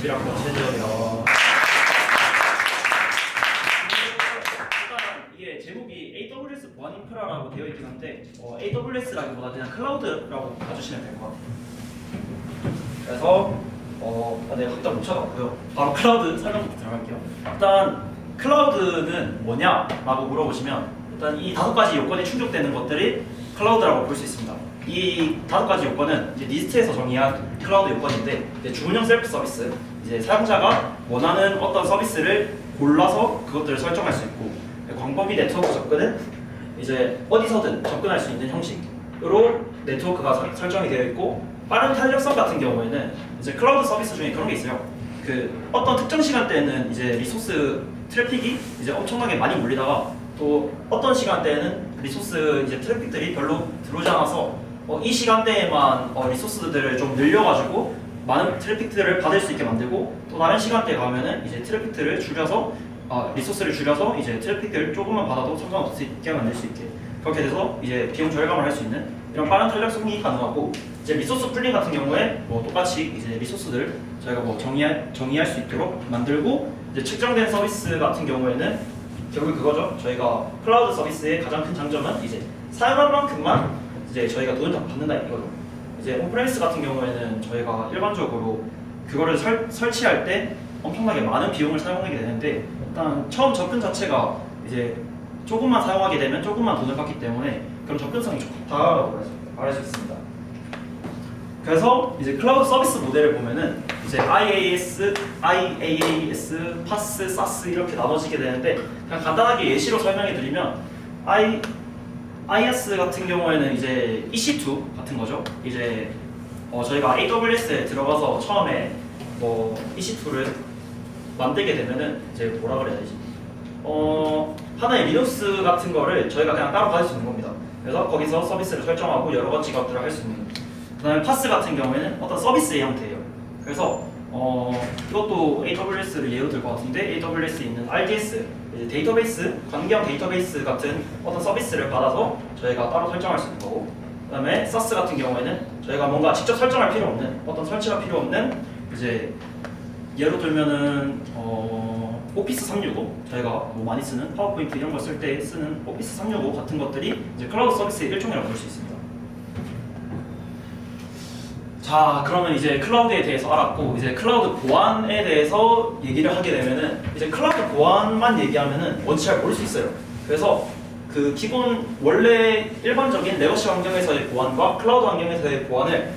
2021학번 최재현이요. 일단 이게 제목이 AWS 보안 인프라라고 되어 있긴 한데 AWS라기보다 그냥 클라우드라고 봐주시면 될 것 같아요. 그래서 네, 각자 못 찾았고요. 바로 클라우드 설명부터 들어갈게요. 일단 클라우드는 뭐냐라고 물어보시면 일단 이 5가지 요건이 충족되는 것들이 클라우드라고 볼 수 있습니다. 이 5가지 요건은 이제 리스트에서 정의한 클라우드 요건인데 이제 주문형 셀프 서비스, 이제 사용자가 원하는 어떤 서비스를 골라서 그것들을 설정할 수 있고, 광범위 네트워크 접근은 이제 어디서든 접근할 수 있는 형식으로 네트워크가 설정이 되어 있고, 빠른 탄력성 같은 경우에는 이제 클라우드 서비스 중에 그런 게 있어요. 그 어떤 특정 시간대에는 이제 리소스 트래픽이 이제 엄청나게 많이 몰리다가 또 어떤 시간대에는 리소스 이제 트래픽들이 별로 들어오지 않아서 이 시간대에만 리소스들을 좀 늘려가지고 많은 트래픽들을 받을 수 있게 만들고, 또 다른 시간대에 가면은 이제 트래픽들을 줄여서 리소스를 줄여서 이제 트래픽들을 조금만 받아도 상관없을 수 있게 만들 수 있게, 그렇게 돼서 이제 비용 절감을 할 수 있는 이런 빠른 탄력성이 가능하고, 이제 리소스 풀링 같은 경우에 뭐 똑같이 이제 리소스들을 저희가 뭐 정의할 수 있도록 만들고, 이제 측정된 서비스 같은 경우에는 결국 그거죠. 저희가 클라우드 서비스의 가장 큰 장점은 이제 사용한 만큼만 이제 저희가 돈을 다 받는다 이거죠. 이제 온프레미스 같은 경우에는 저희가 일반적으로 그거를 설치할 때 엄청나게 많은 비용을 사용하게 되는데, 일단 처음 접근 자체가 이제 조금만 사용하게 되면 조금만 돈을 받기 때문에 그런 접근성이 좋다라고 말할 수 있습니다. 그래서 이제 클라우드 서비스 모델을 보면은 이제 IaaS, PaaS, SaaS 이렇게 나눠지게 되는데, 그냥 간단하게 예시로 설명해 드리면 IaaS 같은 경우에는 이제 EC2 같은 거죠. 이제 저희가 AWS에 들어가서 처음에 EC2를 만들게 되면은 이제 뭐라 그래야 되지? 하나의 리눅스 같은 거를 저희가 그냥 따로 받을 수 있는 겁니다. 그래서 거기서 서비스를 설정하고 여러 가지 것들을 할 수 있는. 그다음에 파스 같은 경우에는 어떤 서비스의 형태예요. 그래서 이것도 AWS를 예로 들 것 같은데, AWS에 있는 RDS, 이제 데이터베이스, 관계형 데이터베이스 같은 어떤 서비스를 받아서 저희가 따로 설정할 수 있는 거고, 그다음에 SaaS 같은 경우에는 저희가 뭔가 직접 설정할 필요 없는, 어떤 설치가 필요 없는, 이제 예로 들면은 오피스 365, 저희가 뭐 많이 쓰는 파워포인트 이런 걸 쓸 때 쓰는 오피스 365 같은 것들이 이제 클라우드 서비스의 일종이라고 볼 수 있습니다. 자, 그러면 이제 클라우드에 대해서 알았고, 이제 클라우드 보안에 대해서 얘기를 하게 되면은 이제 클라우드 보안만 얘기하면은 뭔지 잘 모를 수 있어요. 그래서 그 기본 원래 일반적인 레거시 환경에서의 보안과 클라우드 환경에서의 보안을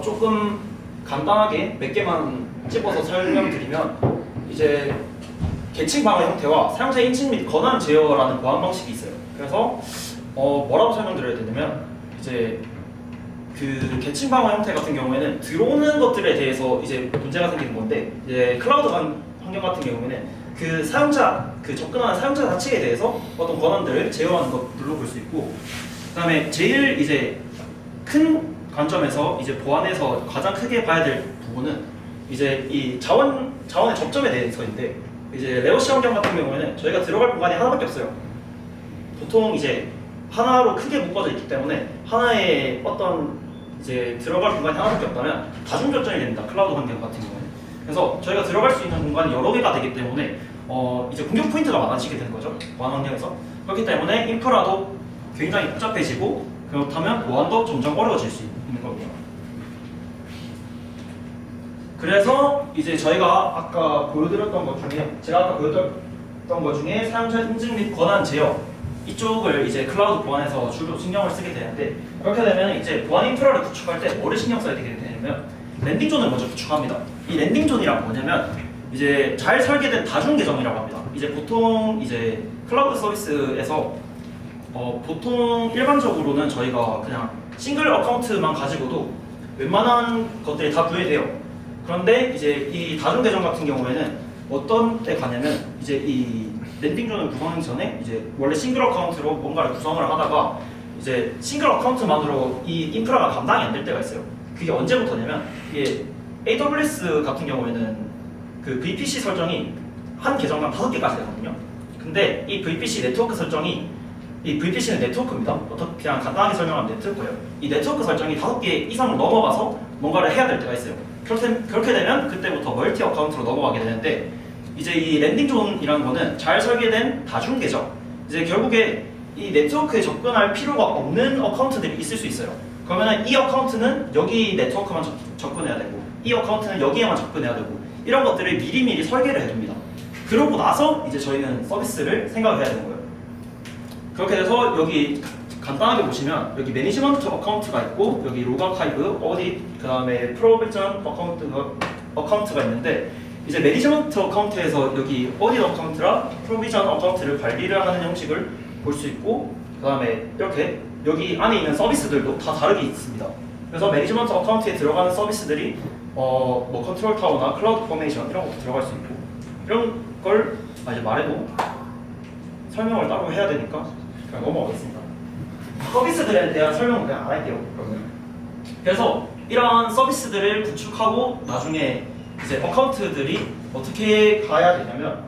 조금 간단하게 몇 개만 찝어서 설명드리면, 이제 계층 방어 형태와 사용자 인증 및 권한 제어라는 보안 방식이 있어요. 그래서 뭐라고 설명드려야 되냐면, 이제 그 계층 방어 형태 같은 경우에는 들어오는 것들에 대해서 이제 문제가 생기는 건데, 이제 클라우드 환경 같은 경우에는 그 사용자, 그 접근하는 사용자 자체에 대해서 어떤 권한들을 제어하는 것들로 볼 수 있고, 그다음에 제일 이제 큰 관점에서 이제 보안에서 가장 크게 봐야 될 부분은 이제 이 자원의 접점에 대해서인데, 이제 레거시 환경 같은 경우에는 저희가 들어갈 공간이 하나밖에 없어요. 보통 이제 하나로 크게 묶어져 있기 때문에 하나의 어떤 이제 들어갈 공간이 하나밖에 없다면 다중 결정이 됩니다. 클라우드 환경 같은 경우는. 그래서 저희가 들어갈 수 있는 공간이 여러 개가 되기 때문에 이제 공격 포인트가 많아지게 되는 거죠. 보안 환경에서. 그렇기 때문에 인프라도 굉장히 복잡해지고, 그렇다면 보안도 점점 어려워질 수 있는 겁니다. 그래서 이제 저희가 아까 보여드렸던 것 중에, 사용자 인증 및 권한 제어, 이쪽을 이제 클라우드 보안에서 주로 신경을 쓰게 되는데, 그렇게 되면 이제 보안 인프라를 구축할 때 뭐를 신경 써야 되게 되냐면 랜딩 존을 먼저 구축합니다. 이 랜딩 존이란 뭐냐면 이제 잘 설계된 다중 계정이라고 합니다. 이제 보통 이제 클라우드 서비스에서 보통 일반적으로는 저희가 그냥 싱글 어카운트만 가지고도 웬만한 것들이 다 구현돼요. 그런데 이제 이 다중 계정 같은 경우에는 어떤 때 가냐면, 이제 이 랜딩존을 구성하기 전에 이제 원래 싱글 어카운트로 뭔가를 구성을 하다가 이제 싱글 어카운트만으로 이 인프라가 감당이 안 될 때가 있어요. 그게 언제부터냐면, 이게 AWS 같은 경우에는 그 VPC 설정이 한 계정당 5개까지 되거든요. 근데 이 VPC 네트워크 설정이, 이 VPC는 네트워크입니다. 어떻게 그냥 간단하게 설명하면 네트워크예요. 이 네트워크 설정이 5개 이상을 넘어가서 뭔가를 해야 될 때가 있어요. 그렇게 되면 그때부터 멀티 어카운트로 넘어가게 되는데 이제 이 랜딩 존이라는 거는 잘 설계된 다중계죠. 이제 결국에 이 네트워크에 접근할 필요가 없는 어카운트들이 있을 수 있어요. 그러면은 이 어카운트는 여기 네트워크만 접근해야 되고 이 어카운트는 여기에만 접근해야 되고 이런 것들을 미리미리 설계를 해둡니다. 그러고 나서 이제 저희는 서비스를 생각을 해야 되는 거예요. 그렇게 돼서 여기 간단하게 보시면 여기 매니지먼트 어카운트가 있고 여기 로그 아카이브, 어딧, 그 다음에 프로비전 어카운트가 있는데 이제 매니지먼트 어카운트에서 여기 어딧 어카운트랑 프로비전 어카운트를 관리를 하는 형식을 볼 수 있고 그 다음에 이렇게 여기 안에 있는 서비스들도 다 다르게 있습니다. 그래서 매니지먼트 어카운트에 들어가는 서비스들이 뭐 컨트롤 타워나 클라우드 포메이션 이런 것도 들어갈 수 있고 이런 걸 이제 말해도 설명을 따로 해야 되니까 그냥 넘어가겠습니다. 서비스들에 대한 설명은 그냥 안 할게요. 그래서 이런 서비스들을 구축하고 나중에 이제 어카운트들이 어떻게 가야 되냐면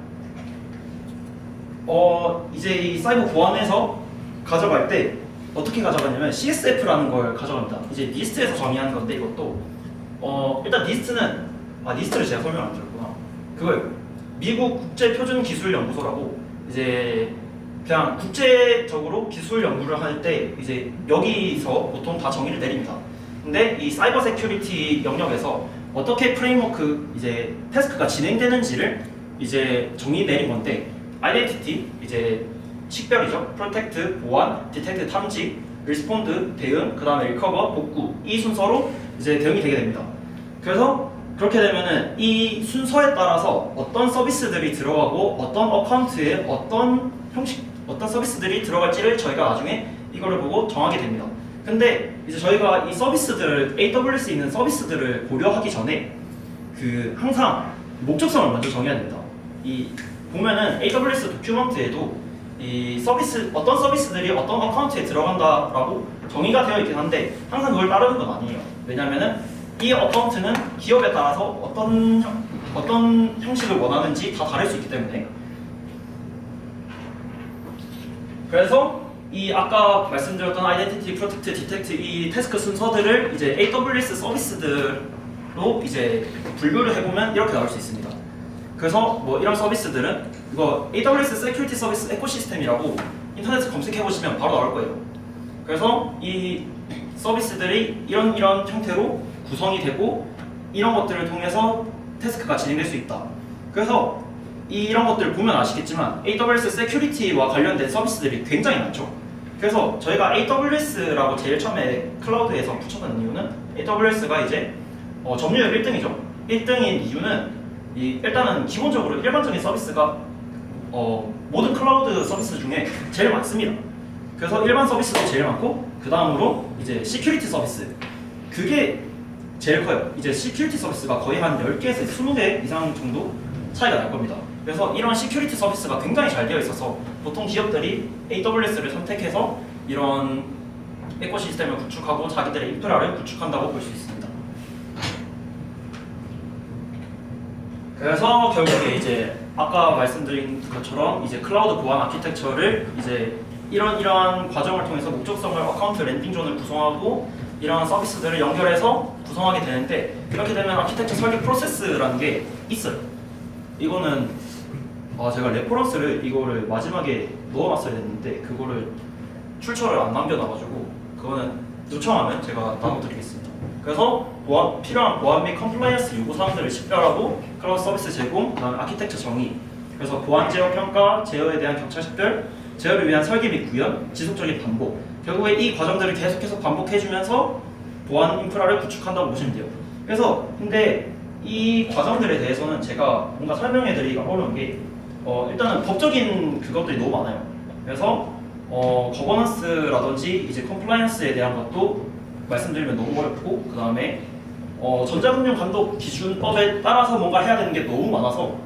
이제 이 사이버 보안에서 가져갈 때 어떻게 가져가냐면 CSF라는 걸 가져갑니다. 이제 니스트에서 정의하는 건데 이것도 일단 니스트는 니스트를 제가 설명 안 드렸구나. 그걸 미국 국제표준기술연구소라고 이제 그냥 국제적으로 기술 연구를 할 때 이제 여기서 보통 다 정의를 내립니다. 근데 이 사이버 세큐리티 영역에서 어떻게 프레임워크 이제 태스크가 진행되는지를 이제 정의 내린 건데 아이덴티티 이제 식별이죠. 프로텍트 보안, 디텍트 탐지, 리스폰드 대응, 그 다음에 리커버 복구 이 순서로 이제 대응이 되게 됩니다. 그래서 그렇게 되면은 이 순서에 따라서 어떤 서비스들이 들어가고 어떤 어카운트에 어떤 서비스들이 들어갈지를 저희가 나중에 이거를 보고 정하게 됩니다. 근데 이제 저희가 이 서비스들 AWS에 있는 서비스들을 고려하기 전에 항상 목적성을 먼저 정해야 됩니다. 이 보면은 AWS 도큐먼트에도 이 어떤 서비스들이 어떤 어카운트에 들어간다라고 정의가 되어 있긴 한데 항상 그걸 따르는 건 아니에요. 왜냐면은 이 어카운트는 기업에 따라서 어떤 형식을 원하는지 다 다를 수 있기 때문에. 그래서 이 아까 말씀드렸던 아이덴티티, 프로텍트, 디텍트 이 태스크 순서들을 이제 AWS 서비스들로 이제 분류를 해보면 이렇게 나올 수 있습니다. 그래서 뭐 이런 서비스들은 이거 AWS 세큐리티 서비스 에코시스템이라고 인터넷에 검색해보시면 바로 나올 거예요. 그래서 이 서비스들이 이런 형태로 구성이 되고 이런 것들을 통해서 태스크가 진행될 수 있다. 그래서 이런 것들을 보면 아시겠지만 AWS 세큐리티와 관련된 서비스들이 굉장히 많죠. 그래서 저희가 AWS라고 제일 처음에 클라우드에서 붙여놓은 이유는 AWS가 이제 점유율 1등이죠. 1등인 이유는 일단은 기본적으로 일반적인 서비스가 모든 클라우드 서비스 중에 제일 많습니다. 그래서 일반 서비스도 제일 많고 그 다음으로 이제 시큐리티 서비스 그게 제일 커요. 이제 시큐리티 서비스가 거의 한 10개에서 20개 이상 정도 차이가 날 겁니다. 그래서 이런 시큐리티 서비스가 굉장히 잘 되어 있어서 보통 기업들이 AWS를 선택해서 이런 에코시스템을 구축하고 자기들의 인프라를 구축한다고 볼 수 있습니다. 그래서 결국에 이제 아까 말씀드린 것처럼 이제 클라우드 보안 아키텍처를 이제 이러한 과정을 통해서 목적성을 어카운트 랜딩 존을 구성하고 이러한 서비스들을 연결해서 구성하게 되는데 이렇게 되면 아키텍처 설계 프로세스라는 게 있어요. 이거는 제가 레퍼런스를 이거를 마지막에 넣어놨어야 했는데 그거를 출처를 안 남겨놔가지고 그거는 요청하면 제가 나눠드리겠습니다. 그래서 필요한 보안 및 컴플라이언스 요구사항들을 식별하고 클라우드 서비스 제공, 그다음에 아키텍처 정의, 그래서 보안 제어 평가, 제어에 대한 경찰 식별, 제어를 위한 설계 및 구현, 지속적인 반복. 결국에 이 과정들을 계속해서 반복해주면서 보안 인프라를 구축한다고 보시면 돼요. 그래서 근데 이 과정들에 대해서는 제가 뭔가 설명해드리기가 어려운 게 일단은 법적인 그것들이 너무 많아요. 그래서 거버넌스라든지 이제 컴플라이언스에 대한 것도 말씀드리면 너무 어렵고 그 다음에 전자금융감독기준법에 따라서 뭔가 해야 되는 게 너무 많아서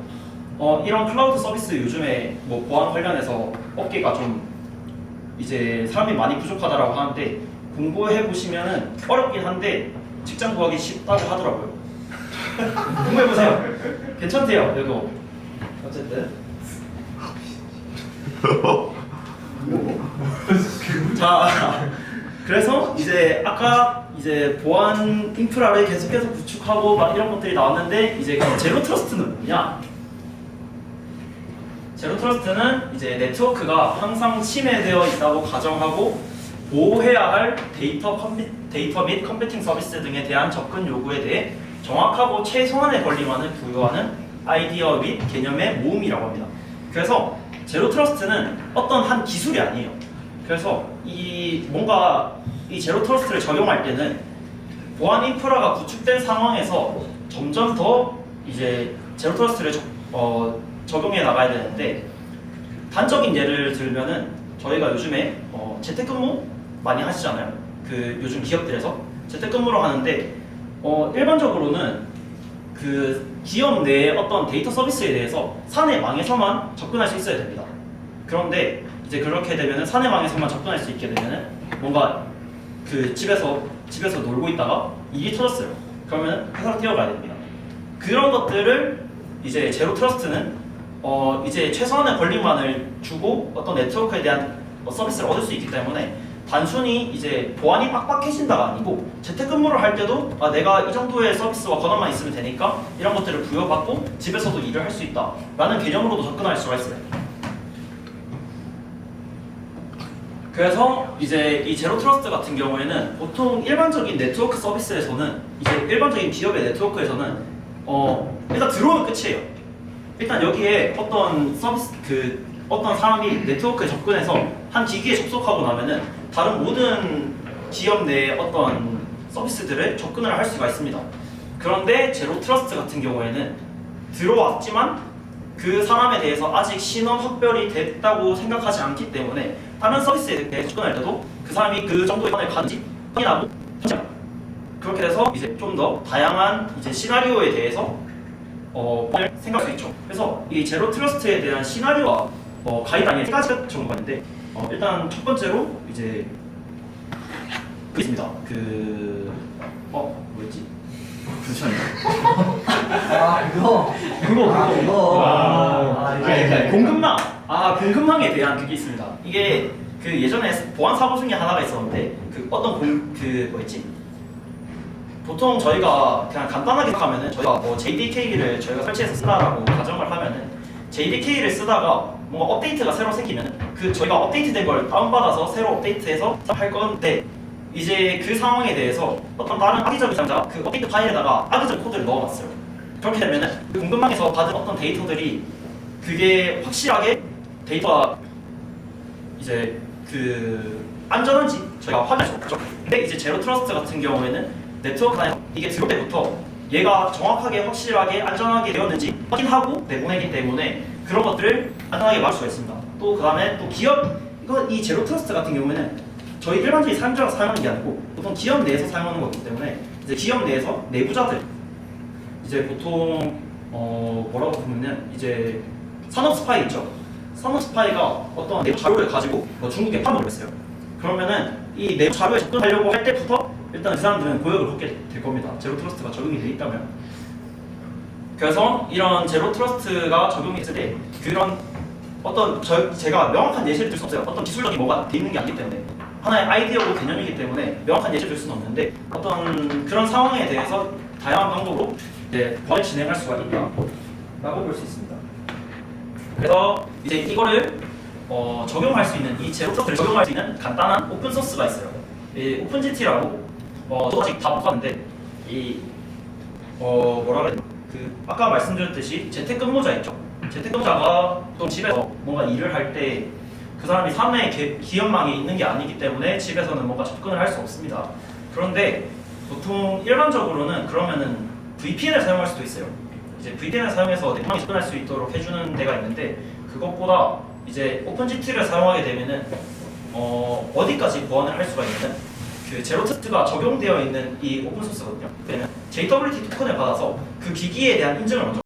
이런 클라우드 서비스 요즘에 뭐 보안 관련해서 업계가 좀 이제 사람이 많이 부족하다라고 하는데 공부해 보시면은 어렵긴 한데 직장 구하기 쉽다고 하더라고요. 공부해 보세요. 괜찮대요. 이거 어쨌든 자 그래서 이제 아까 이제 보안 인프라를 계속해서 구축하고 막 이런 것들이 나왔는데 이제 그럼 제로 트러스트는 뭐냐? 제로 트러스트는 이제 네트워크가 항상 침해되어 있다고 가정하고 보호해야 할 데이터 및 컴퓨팅 서비스 등에 대한 접근 요구에 대해 정확하고 최소한의 권리만을 부여하는 아이디어 및 개념의 모음이라고 합니다. 그래서 제로 트러스트는 어떤 한 기술이 아니에요. 그래서 이 뭔가 이 제로 트러스트를 적용할 때는 보안 인프라가 구축된 상황에서 점점 더 이제 제로 트러스트를 적용해 나가야 되는데 단적인 예를 들면은 저희가 요즘에 재택근무 많이 하시잖아요. 그 요즘 기업들에서 재택근무로 하는데 일반적으로는 그 기업 내의 어떤 데이터 서비스에 대해서 사내망에서만 접근할 수 있어야 됩니다. 그런데 이제 그렇게 되면은 사내망에서만 접근할 수 있게 되면은 뭔가 그 집에서 놀고 있다가 일이 터졌어요. 그러면 회사로 뛰어가야 됩니다. 그런 것들을 이제 제로 트러스트는 이제 최소한의 권리만을 주고 어떤 네트워크에 대한 서비스를 얻을 수 있기 때문에 단순히 이제 보안이 빡빡해진다가 아니고 재택근무를 할 때도 내가 이 정도의 서비스와 권한만 있으면 되니까 이런 것들을 부여받고 집에서도 일을 할 수 있다 라는 개념으로도 접근할 수가 있어요. 그래서 이제 이 제로 트러스트 같은 경우에는 보통 일반적인 네트워크 서비스에서는 이제 일반적인 기업의 네트워크에서는 일단 들어오면 끝이에요. 일단 여기에 어떤 서비스 어떤 사람이 네트워크에 접근해서 한 기기에 접속하고 나면은 다른 모든 기업 내의 어떤 서비스들을 접근을 할 수가 있습니다. 그런데 제로 트러스트 같은 경우에는 들어왔지만 그 사람에 대해서 아직 신원 확별이 됐다고 생각하지 않기 때문에 다른 서비스에 대해 접근할 때도 그 사람이 그 정도의 권한을 가는지 확인하고 그렇게 돼서 이제 좀 더 다양한 이제 시나리오에 대해서 생각할 수 있죠. 그래서 이 제로 트러스트에 대한 시나리오와 가이드라인이 3가지 정도가 있는데 일단 첫 번째로 이제 있습니다. 뭐였지? 잠시만요. 공급망. 공급망에 대한 그게 있습니다. 이게 그 예전에 보안 사고 중에 하나가 있었는데 뭐였지? 보통 저희가 그냥 간단하게 생각하면은 저희가 JDK를 저희가 설치해서 쓰다라고 가정을 하면은 JDK를 쓰다가 뭔가 업데이트가 새로 생기면 저희가 업데이트된 걸 다운받아서 새로 업데이트해서 할 건데 이제 그 상황에 대해서 어떤 다른 악의적인 사용자가 그 업데이트 파일에다가 악의적 코드를 넣어놨어요. 그렇게 되면은 그 공급망에서 받은 어떤 데이터들이 그게 확실하게 데이터가 이제 안전한지 저희가 확인할 수 없죠. 근데 이제 제로 트러스트 같은 경우에는 네트워크에 이게 들어올 때부터 얘가 정확하게 확실하게 안전하게 되었는지 확인하고 내보내기 때문에 그런 것들을 안전하게 막을 수가 있습니다. 또 그 다음에 또 이 제로 트러스트 같은 경우에는 저희 일반적인 사용자가 사용하는 게 아니고 보통 기업 내에서 사용하는 거기 때문에 이제 기업 내에서 내부자들 이제 보통 뭐라고 보면은 이제 산업 스파이 있죠. 산업 스파이가 어떤 내부 자료를 가지고 중국에 파문을 했어요. 그러면은 이 내부 자료에 접근하려고 할 때부터 일단 그 사람들은 고역을 받게 될 겁니다. 제로 트러스트가 적용이 되어 있다면. 그래서 이런 제로 트러스트가 적용이 됐을 때 그런 제가 명확한 예시를 들 수 없어요. 어떤 기술력이 뭐가 돼 있는 게 아니기 때문에 하나의 아이디어고 개념이기 때문에 명확한 예시를 들 수는 없는데 어떤 그런 상황에 대해서 다양한 방법으로 보안을 진행할 수가 있다라고 볼 수 있습니다. 그래서 이제 이거를 적용할 수 있는 이 제로 트러스트를 적용할 수 있는 간단한 오픈 소스가 있어요. 이 오픈GT라고 저도 아직 다 못 봤는데 뭐라 그래야 되나? 아까 말씀드렸듯이 재택근무자 있죠. 재택근무자가 또 집에서 뭔가 일을 할 때 그 사람이 사내 기업망에 있는 게 아니기 때문에 집에서는 뭔가 접근을 할 수 없습니다. 그런데 보통 일반적으로는 그러면은 VPN을 사용할 수도 있어요. 이제 VPN을 사용해서 네트워크에 접근할 수 있도록 해주는 데가 있는데 그것보다 이제 오픈GT를 사용하게 되면은 어디까지 보안을 할 수가 있는 제로 트러스트가 적용되어 있는 이 오픈소스거든요. 그러면 JWT 토큰을 받아서 그 기기에 대한 인증을 먼저